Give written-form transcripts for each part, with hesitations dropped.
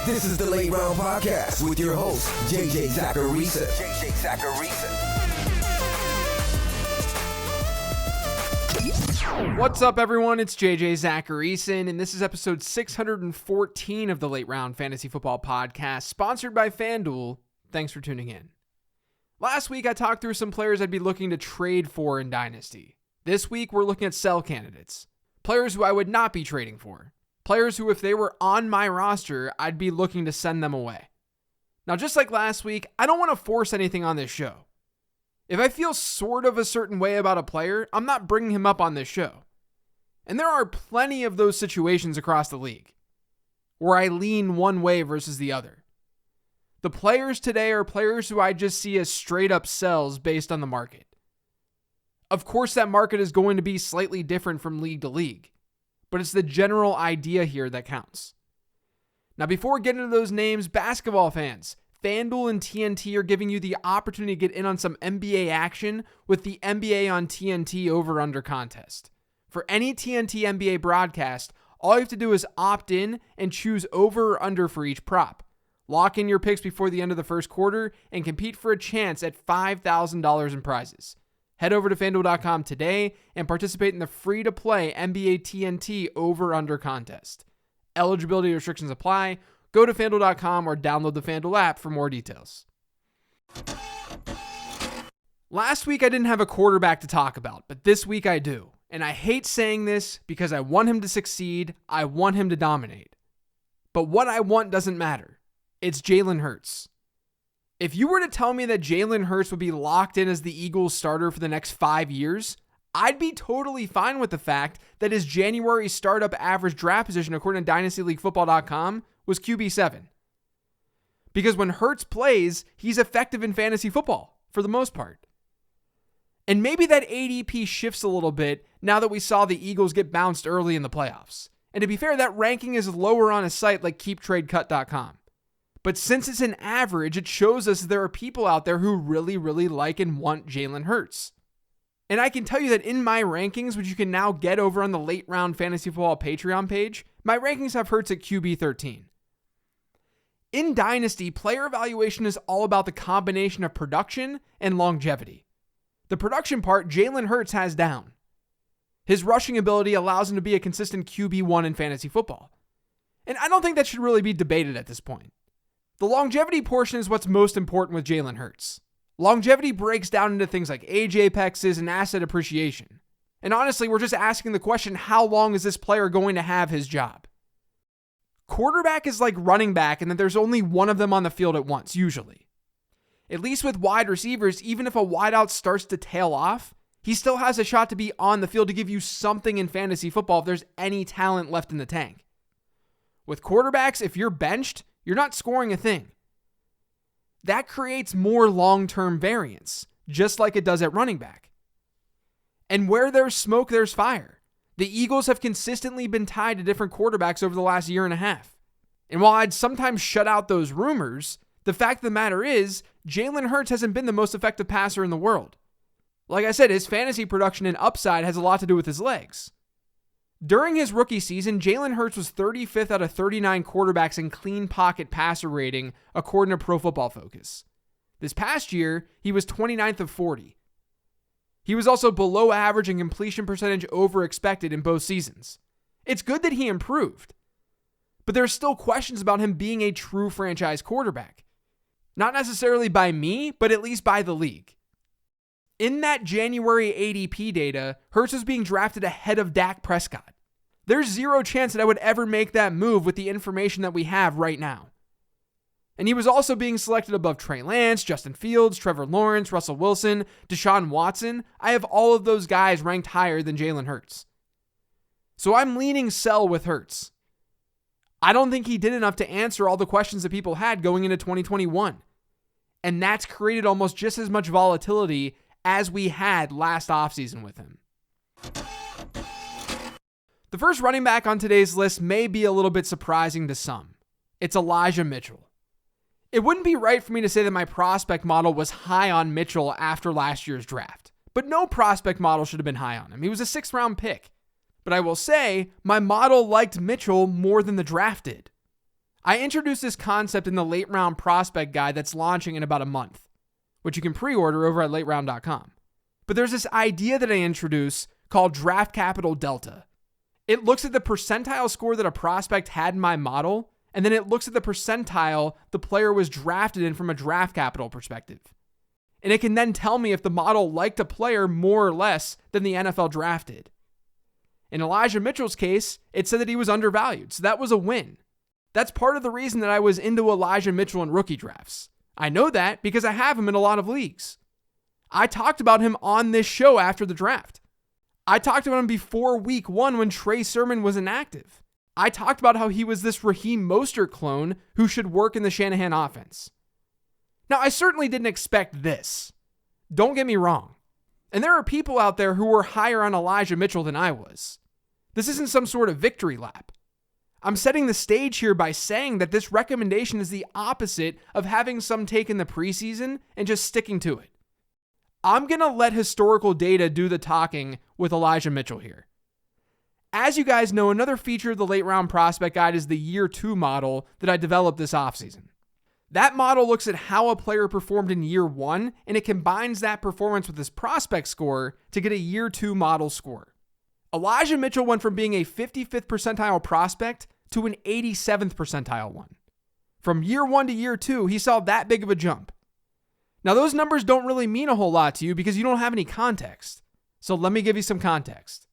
This is the Late Round Podcast with your host, JJ Zacharisa. What's up, everyone? It's JJ Zacharisa, and this is episode 614 of the Late Round Fantasy Football Podcast, sponsored by FanDuel. Thanks for tuning in. Last week, I talked through some players I'd be looking to trade for in Dynasty. This week, we're looking at sell candidates. Players who I would not be trading for. Players who, if they were on my roster, I'd be looking to send them away. Now, just like last week, I don't want to force anything on this show. If I feel sort of a certain way about a player, I'm not bringing him up on this show. And there are plenty of those situations across the league where I lean one way versus the other. The players today are players who I just see as straight up sells based on the market. Of course, that market is going to be slightly different from league to league, but it's the general idea here that counts. Now, before getting into those names, basketball fans, FanDuel and TNT are giving you the opportunity to get in on some NBA action with the NBA on TNT over-under contest. For any TNT NBA broadcast, all you have to do is opt in and choose over or under for each prop. Lock in your picks before the end of the first quarter and compete for a chance at $5,000 in prizes. Head over to FanDuel.com today and participate in the free-to-play NBA TNT over-under contest. Eligibility restrictions apply. Go to FanDuel.com or download the FanDuel app for more details. Last week, I didn't have a quarterback to talk about, but this week I do. And I hate saying this because I want him to succeed. I want him to dominate. But what I want doesn't matter. It's Jalen Hurts. If you were to tell me that Jalen Hurts would be locked in as the Eagles starter for the next 5 years, I'd be totally fine with the fact that his January startup average draft position, according to DynastyLeagueFootball.com, was QB7. Because when Hurts plays, he's effective in fantasy football, for the most part. And maybe that ADP shifts a little bit now that we saw the Eagles get bounced early in the playoffs. And to be fair, that ranking is lower on a site like KeepTradeCut.com. But since it's an average, it shows us there are people out there who really, really like and want Jalen Hurts. And I can tell you that in my rankings, which you can now get over on the Late Round Fantasy Football Patreon page, my rankings have Hurts at QB 13. In Dynasty, player evaluation is all about the combination of production and longevity. The production part, Jalen Hurts has down. His rushing ability allows him to be a consistent QB1 in fantasy football. And I don't think that should really be debated at this point. The longevity portion is what's most important with Jalen Hurts. Longevity breaks down into things like age apexes and asset appreciation. And honestly, we're just asking the question, how long is this player going to have his job? Quarterback is like running back in that there's only one of them on the field at once, usually. At least with wide receivers, even if a wideout starts to tail off, he still has a shot to be on the field to give you something in fantasy football if there's any talent left in the tank. With quarterbacks, if you're benched, you're not scoring a thing. That creates more long-term variance, just like it does at running back. And where there's smoke, there's fire. The Eagles have consistently been tied to different quarterbacks over the last year and a half. And while I'd sometimes shut out those rumors, the fact of the matter is, Jalen Hurts hasn't been the most effective passer in the world. Like I said, his fantasy production and upside has a lot to do with his legs. During his rookie season, Jalen Hurts was 35th out of 39 quarterbacks in clean pocket passer rating, according to Pro Football Focus. This past year, he was 29th of 40. He was also below average in completion percentage over expected in both seasons. It's good that he improved, but there are still questions about him being a true franchise quarterback. Not necessarily by me, but at least by the league. In that January ADP data, Hurts was being drafted ahead of Dak Prescott. There's zero chance that I would ever make that move with the information that we have right now. And he was also being selected above Trey Lance, Justin Fields, Trevor Lawrence, Russell Wilson, Deshaun Watson. I have all of those guys ranked higher than Jalen Hurts. So I'm leaning sell with Hurts. I don't think he did enough to answer all the questions that people had going into 2021. And that's created almost just as much volatility as we had last offseason with him. The first running back on today's list may be a little bit surprising to some. It's Elijah Mitchell. It wouldn't be right for me to say that my prospect model was high on Mitchell after last year's draft, but no prospect model should have been high on him. He was a 6th round pick. But I will say, my model liked Mitchell more than the draft did. I introduced this concept in the late round prospect guide that's launching in about a month, which you can pre-order over at lateround.com. But there's this idea that I introduce called draft capital delta. It looks at the percentile score that a prospect had in my model, and then it looks at the percentile the player was drafted in from a draft capital perspective. And it can then tell me if the model liked a player more or less than the NFL drafted. In Elijah Mitchell's case, it said that he was undervalued, so that was a win. That's part of the reason that I was into Elijah Mitchell in rookie drafts. I know that because I have him in a lot of leagues. I talked about him on this show after the draft. I talked about him before week 1 when Trey Sermon was inactive. I talked about how he was this Raheem Mostert clone who should work in the Shanahan offense. Now, I certainly didn't expect this. Don't get me wrong. And there are people out there who were higher on Elijah Mitchell than I was. This isn't some sort of victory lap. I'm setting the stage here by saying that this recommendation is the opposite of having some take in the preseason and just sticking to it. I'm going to let historical data do the talking with Elijah Mitchell here. As you guys know, another feature of the late round prospect guide is the year 2 model that I developed this offseason. That model looks at how a player performed in year 1, and it combines that performance with his prospect score to get a year 2 model score. Elijah Mitchell went from being a 55th percentile prospect to an 87th percentile one. From year 1 to year 2, he saw that big of a jump. Now, those numbers don't really mean a whole lot to you because you don't have any context. So let me give you some context.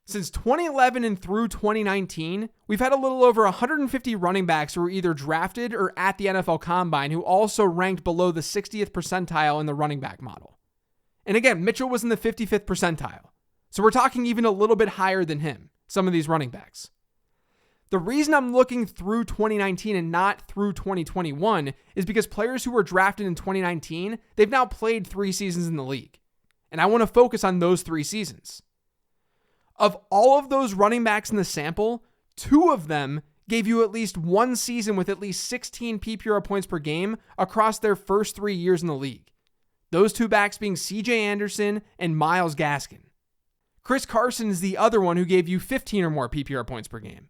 Since 2011 and through 2019, we've had a little over 150 running backs who were either drafted or at the NFL Combine who also ranked below the 60th percentile in the running back model. And again, Mitchell was in the 55th percentile. So we're talking even a little bit higher than him, some of these running backs. The reason I'm looking through 2019 and not through 2021 is because players who were drafted in 2019, they've now played 3 seasons in the league. And I want to focus on those 3 seasons. Of all of those running backs in the sample, 2 of them gave you at least 1 season with at least 16 PPR points per game across their first 3 years in the league. Those 2 backs being CJ Anderson and Myles Gaskin. Chris Carson is the other one who gave you 15 or more PPR points per game.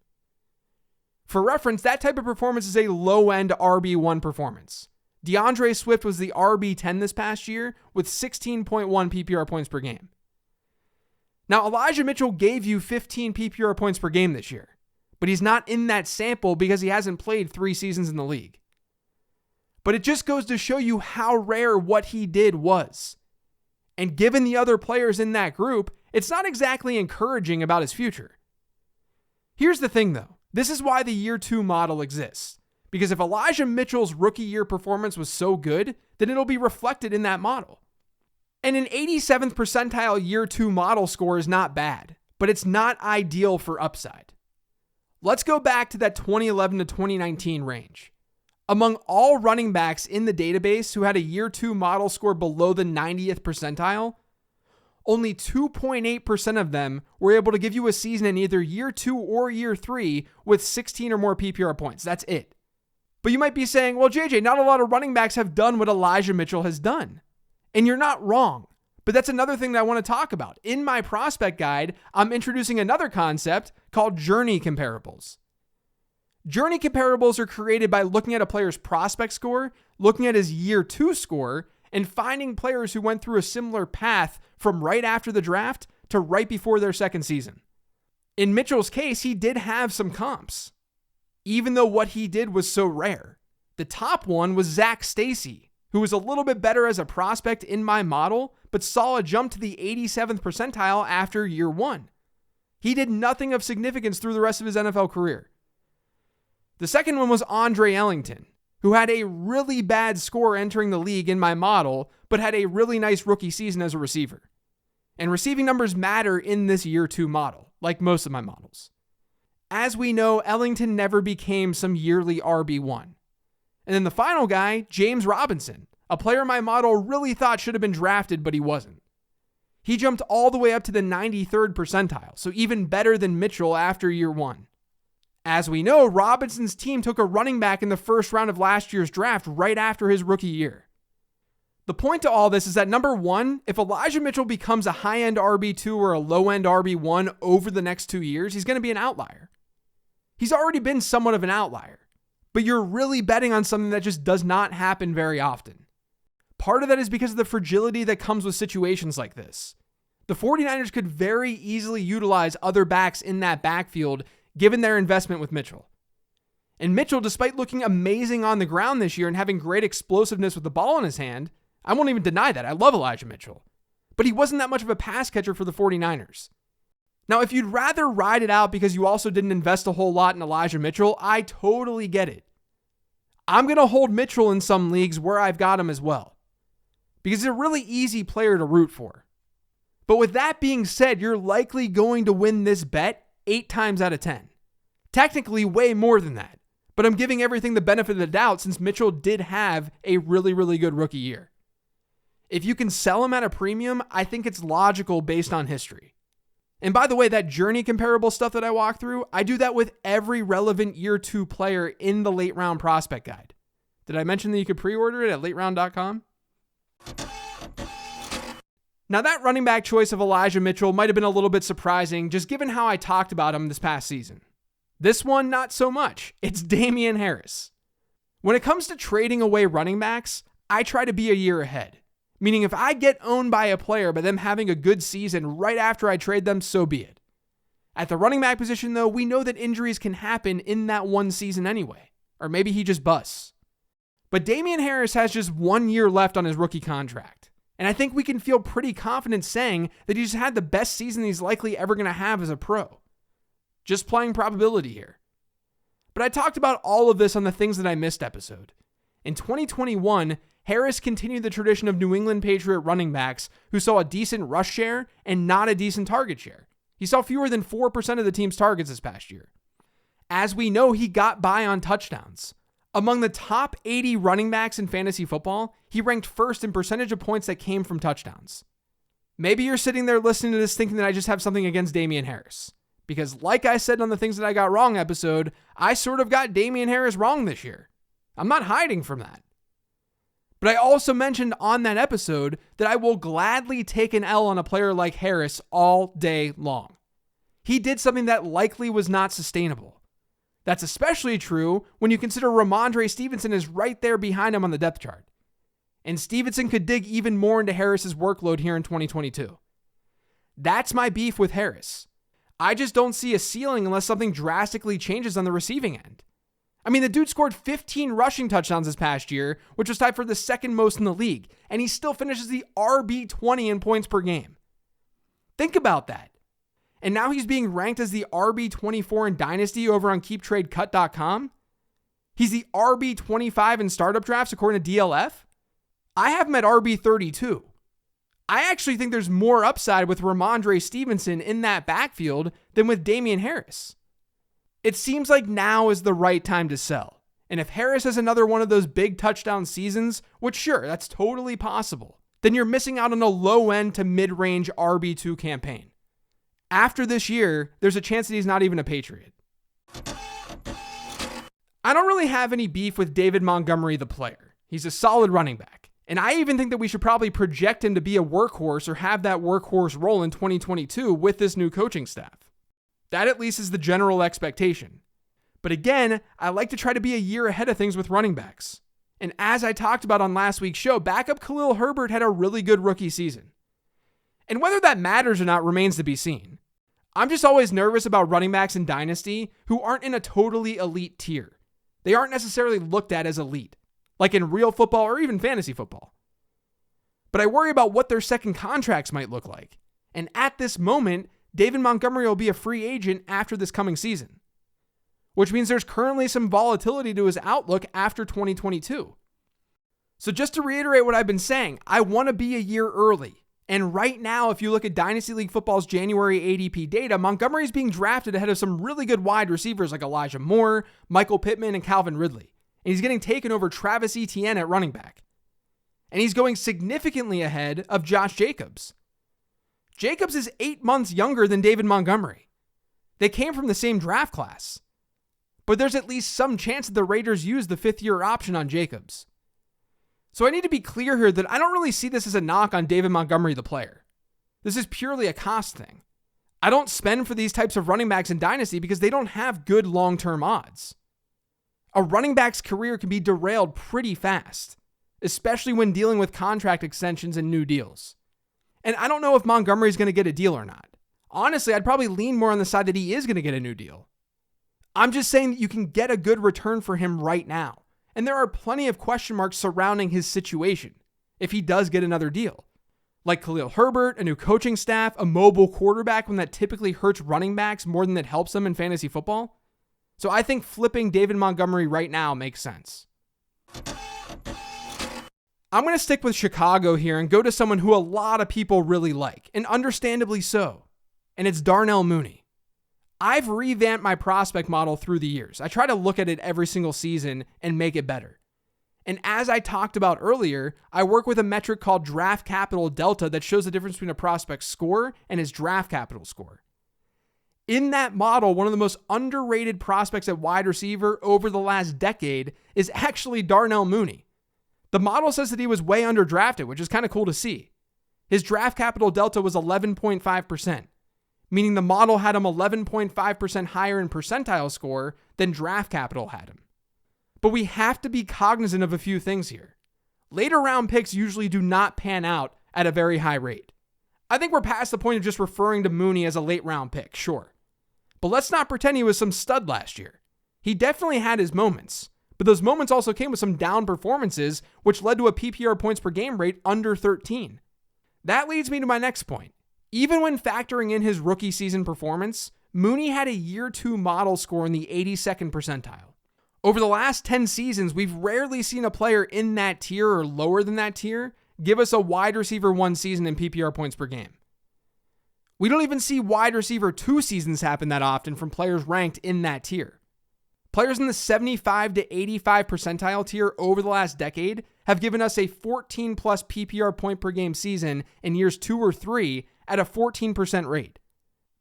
For reference, that type of performance is a low-end RB1 performance. DeAndre Swift was the RB10 this past year with 16.1 PPR points per game. Now, Elijah Mitchell gave you 15 PPR points per game this year, but he's not in that sample because he hasn't played 3 seasons in the league. But it just goes to show you how rare what he did was. And given the other players in that group, it's not exactly encouraging about his future. Here's the thing, though. This is why the year 2 model exists. Because if Elijah Mitchell's rookie year performance was so good, then it'll be reflected in that model. And an 87th percentile year 2 model score is not bad, but it's not ideal for upside. Let's go back to that 2011 to 2019 range. Among all running backs in the database who had a year 2 model score below the 90th percentile, only 2.8% of them were able to give you a season in either year 2 or year 3 with 16 or more PPR points. That's it. But you might be saying, well, JJ, not a lot of running backs have done what Elijah Mitchell has done. And you're not wrong. But that's another thing that I want to talk about. In my prospect guide, I'm introducing another concept called journey comparables. Journey comparables are created by looking at a player's prospect score, looking at his year 2 score, and finding players who went through a similar path from right after the draft to right before their second season. In Mitchell's case, he did have some comps, even though what he did was so rare. The top one was Zach Stacy, who was a little bit better as a prospect in my model, but saw a jump to the 87th percentile after year 1. He did nothing of significance through the rest of his NFL career. The second one was Andre Ellington, who had a really bad score entering the league in my model, but had a really nice rookie season as a receiver. And receiving numbers matter in this year 2 model, like most of my models. As we know, Ellington never became some yearly RB1. And then the final guy, James Robinson, a player my model really thought should have been drafted, but he wasn't. He jumped all the way up to the 93rd percentile, so even better than Mitchell after year 1. As we know, Robinson's team took a running back in the first round of last year's draft right after his rookie year. The point to all this is that number 1, if Elijah Mitchell becomes a high-end RB2 or a low-end RB1 over the next 2 years, he's going to be an outlier. He's already been somewhat of an outlier. but you're really betting on something that just does not happen very often. Part of that is because of the fragility that comes with situations like this. The 49ers could very easily utilize other backs in that backfield given their investment with Mitchell. And Mitchell, despite looking amazing on the ground this year and having great explosiveness with the ball in his hand, I won't even deny that. I love Elijah Mitchell. But he wasn't that much of a pass catcher for the 49ers. Now, if you'd rather ride it out because you also didn't invest a whole lot in Elijah Mitchell, I totally get it. I'm going to hold Mitchell in some leagues where I've got him as well, because he's a really easy player to root for. But with that being said, you're likely going to win this bet 8 times out of 10. Technically, way more than that. But I'm giving everything the benefit of the doubt since Mitchell did have a really, really good rookie year. If you can sell him at a premium, I think it's logical based on history. And by the way, that journey comparable stuff that I walk through, I do that with every relevant year 2 player in the late round prospect guide. Did I mention that you could pre-order it at lateround.com? Now that running back choice of Elijah Mitchell might have been a little bit surprising just given how I talked about him this past season. This one, not so much. It's Damian Harris. When it comes to trading away running backs, I try to be a year ahead. Meaning if I get owned by a player by them having a good season right after I trade them, so be it. At the running back position though, we know that injuries can happen in that one season anyway. Or maybe he just busts. But Damian Harris has just 1 year left on his rookie contract. And I think we can feel pretty confident saying that he just had the best season he's likely ever going to have as a pro. Just playing probability here. But I talked about all of this on the Things That I Missed episode. In 2021, Harris continued the tradition of New England Patriot running backs who saw a decent rush share and not a decent target share. He saw fewer than 4% of the team's targets this past year. As we know, he got by on touchdowns. Among the top 80 running backs in fantasy football, he ranked first in percentage of points that came from touchdowns. Maybe you're sitting there listening to this thinking that I just have something against Damian Harris. Because like I said on the Things That I Got Wrong episode, I sort of got Damian Harris wrong this year. I'm not hiding from that. But I also mentioned on that episode that I will gladly take an L on a player like Harris all day long. He did something that likely was not sustainable. That's especially true when you consider Ramondre Stevenson is right there behind him on the depth chart. And Stevenson could dig even more into Harris's workload here in 2022. That's my beef with Harris. I just don't see a ceiling unless something drastically changes on the receiving end. I mean, the dude scored 15 rushing touchdowns this past year, which was tied for the second most in the league, and he still finishes the RB20 in points per game. Think about that. And now he's being ranked as the RB24 in Dynasty over on KeepTradeCut.com. He's the RB25 in startup drafts according to DLF. I have him at RB32. I actually think there's more upside with Ramondre Stevenson in that backfield than with Damian Harris. It seems like now is the right time to sell. And if Harris has another one of those big touchdown seasons, which sure, that's totally possible, then you're missing out on a low-end to mid-range RB2 campaign. After this year, there's a chance that he's not even a Patriot. I don't really have any beef with David Montgomery, the player. He's a solid running back. And I even think that we should probably project him to be a workhorse or have that workhorse role in 2022 with this new coaching staff. That at least is the general expectation. But again, I like to try to be a year ahead of things with running backs. And as I talked about on last week's show, backup Khalil Herbert had a really good rookie season. And whether that matters or not remains to be seen. I'm just always nervous about running backs in Dynasty who aren't in a totally elite tier. They aren't necessarily looked at as elite, like in real football or even fantasy football. But I worry about what their second contracts might look like. And at this moment, David Montgomery will be a free agent after this coming season, which means there's currently some volatility to his outlook after 2022. So just to reiterate what I've been saying, I want to be a year early. And right now, if you look at Dynasty League Football's January ADP data, Montgomery is being drafted ahead of some really good wide receivers like Elijah Moore, Michael Pittman, and Calvin Ridley. And he's getting taken over Travis Etienne at running back. And he's going significantly ahead of Josh Jacobs. Jacobs is 8 months younger than David Montgomery. They came from the same draft class. But there's at least some chance that the Raiders use the 5th-year option on Jacobs. So I need to be clear here that I don't really see this as a knock on David Montgomery, the player. This is purely a cost thing. I don't spend for these types of running backs in Dynasty because they don't have good long-term odds. A running back's career can be derailed pretty fast, especially when dealing with contract extensions and new deals. And I don't know if Montgomery's going to get a deal or not. Honestly, I'd probably lean more on the side that he is going to get a new deal. I'm just saying that you can get a good return for him right now. And there are plenty of question marks surrounding his situation if he does get another deal. Like Khalil Herbert, a new coaching staff, a mobile quarterback when that typically hurts running backs more than it helps them in fantasy football. So I think flipping David Montgomery right now makes sense. I'm going to stick with Chicago here and go to someone who a lot of people really like, and understandably so. And it's Darnell Mooney. I've revamped my prospect model through the years. I try to look at it every single season and make it better. And as I talked about earlier, I work with a metric called draft capital delta that shows the difference between a prospect's score and his draft capital score. In that model, one of the most underrated prospects at wide receiver over the last decade is actually Darnell Mooney. The model says that he was way underdrafted, which is kind of cool to see. His draft capital delta was 11.5%, meaning the model had him 11.5% higher in percentile score than draft capital had him. But we have to be cognizant of a few things here. Later round picks usually do not pan out at a very high rate. I think we're past the point of just referring to Mooney as a late round pick, sure. But let's not pretend he was some stud last year. He definitely had his moments, but those moments also came with some down performances, which led to a PPR points per game rate under 13. That leads me to my next point. Even when factoring in his rookie season performance, Mooney had a year 2 model score in the 82nd percentile. Over the last 10 seasons, we've rarely seen a player in that tier or lower than that tier give us a wide receiver 1 season in PPR points per game. We don't even see wide receiver 2 seasons happen that often from players ranked in that tier. Players in the 75 to 85 percentile tier over the last decade have given us a 14 plus PPR point per game season in years 2 or 3 at a 14% rate.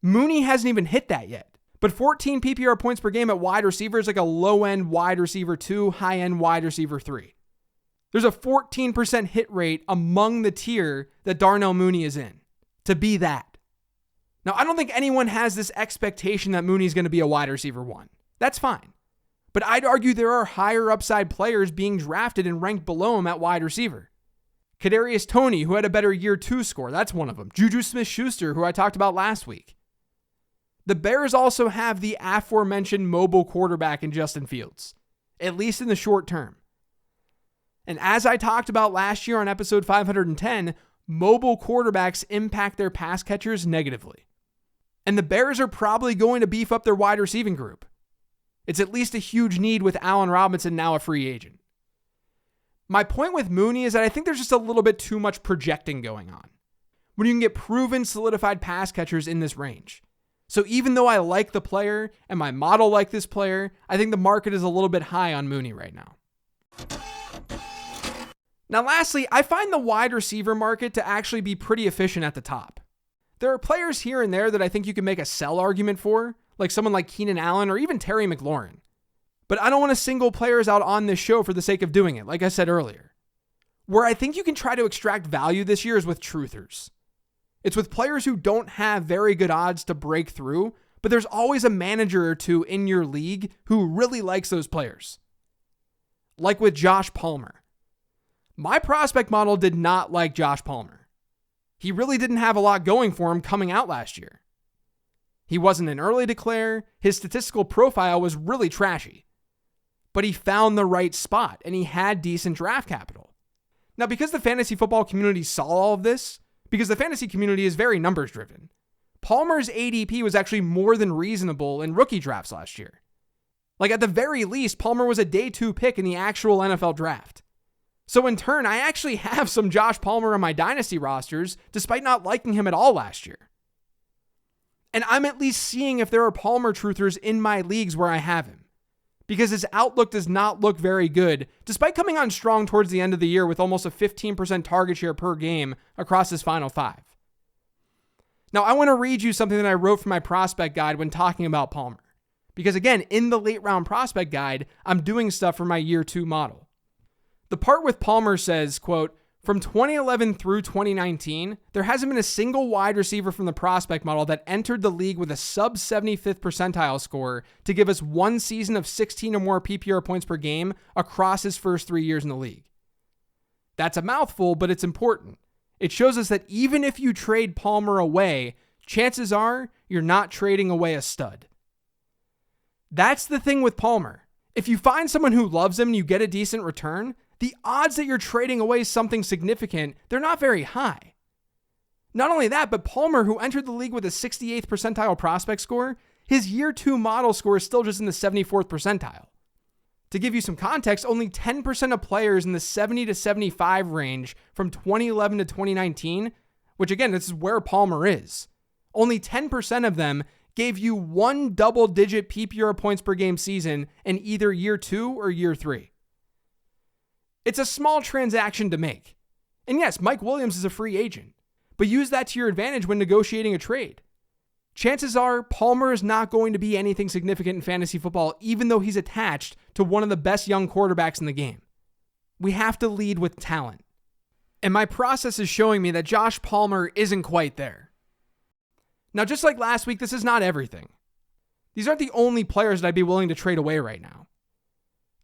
Mooney hasn't even hit that yet, but 14 PPR points per game at wide receiver is like a low-end wide receiver 2, high-end wide receiver 3. There's a 14% hit rate among the tier that Darnell Mooney is in to be that. Now, I don't think anyone has this expectation that Mooney's going to be a wide receiver 1. That's fine. But I'd argue there are higher upside players being drafted and ranked below him at wide receiver. Kadarius Toney, who had a better year 2 score, that's one of them. Juju Smith-Schuster, who I talked about last week. The Bears also have the aforementioned mobile quarterback in Justin Fields, at least in the short term. And as I talked about last year on episode 510, mobile quarterbacks impact their pass catchers negatively. And the Bears are probably going to beef up their wide receiving group. It's at least a huge need with Allen Robinson now a free agent. My point with Mooney is that I think there's just a little bit too much projecting going on when you can get proven solidified pass catchers in this range. So even though I like the player and my model like this player, I think the market is a little bit high on Mooney right now. Now lastly, I find the wide receiver market to actually be pretty efficient at the top. There are players here and there that I think you can make a sell argument for, like someone like Keenan Allen or even Terry McLaurin. But I don't want to single players out on this show for the sake of doing it, like I said earlier. Where I think you can try to extract value this year is with truthers. It's with players who don't have very good odds to break through, but there's always a manager or two in your league who really likes those players. Like with Josh Palmer. My prospect model did not like Josh Palmer. He really didn't have a lot going for him coming out last year. He wasn't an early declare, his statistical profile was really trashy. But he found the right spot, and he had decent draft capital. Now, because the fantasy football community saw all of this, because the fantasy community is very numbers driven, Palmer's ADP was actually more than reasonable in rookie drafts last year. Like at the very least, Palmer was a day 2 pick in the actual NFL draft. So in turn, I actually have some Josh Palmer on my dynasty rosters, despite not liking him at all last year. And I'm at least seeing if there are Palmer truthers in my leagues where I have him. Because his outlook does not look very good, despite coming on strong towards the end of the year with almost a 15% target share per game across his final 5. Now, I want to read you something that I wrote for my prospect guide when talking about Palmer. Because again, in the late round prospect guide, I'm doing stuff for my year 2 model. The part with Palmer says, quote, From 2011 through 2019, there hasn't been a single wide receiver from the prospect model that entered the league with a sub 75th percentile score to give us one season of 16 or more PPR points per game across his first 3 years in the league. That's a mouthful, but it's important. It shows us that even if you trade Palmer away, chances are you're not trading away a stud. That's the thing with Palmer. If you find someone who loves him and you get a decent return, the odds that you're trading away something significant, they're not very high. Not only that, but Palmer, who entered the league with a 68th percentile prospect score, his year 2 model score is still just in the 74th percentile. To give you some context, only 10% of players in the 70 to 75 range from 2011 to 2019, which again, this is where Palmer is, only 10% of them gave you one double-digit PPR points per game season in either year 2 or year 3. It's a small transaction to make. And yes, Mike Williams is a free agent, but use that to your advantage when negotiating a trade. Chances are Palmer is not going to be anything significant in fantasy football, even though he's attached to one of the best young quarterbacks in the game. We have to lead with talent. And my process is showing me that Josh Palmer isn't quite there. Now, just like last week, this is not everything. These aren't the only players that I'd be willing to trade away right now.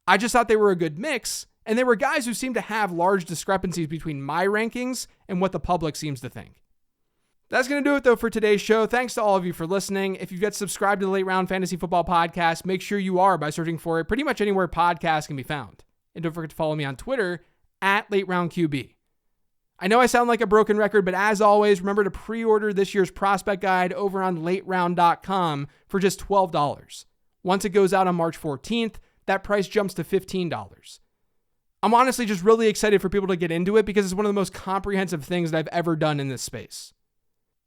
I just thought they were a good mix, and they were guys who seem to have large discrepancies between my rankings and what the public seems to think. That's going to do it, though, for today's show. Thanks to all of you for listening. If you've yet subscribed to the Late Round Fantasy Football Podcast, make sure you are by searching for it pretty much anywhere podcasts can be found. And don't forget to follow me on Twitter at LateRoundQB. I know I sound like a broken record, but as always, remember to pre-order this year's prospect guide over on lateround.com for just $12. Once it goes out on March 14th, that price jumps to $15. I'm honestly just really excited for people to get into it because it's one of the most comprehensive things that I've ever done in this space.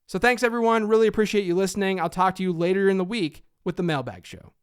So thanks everyone. Really appreciate you listening. I'll talk to you later in the week with the Mailbag Show.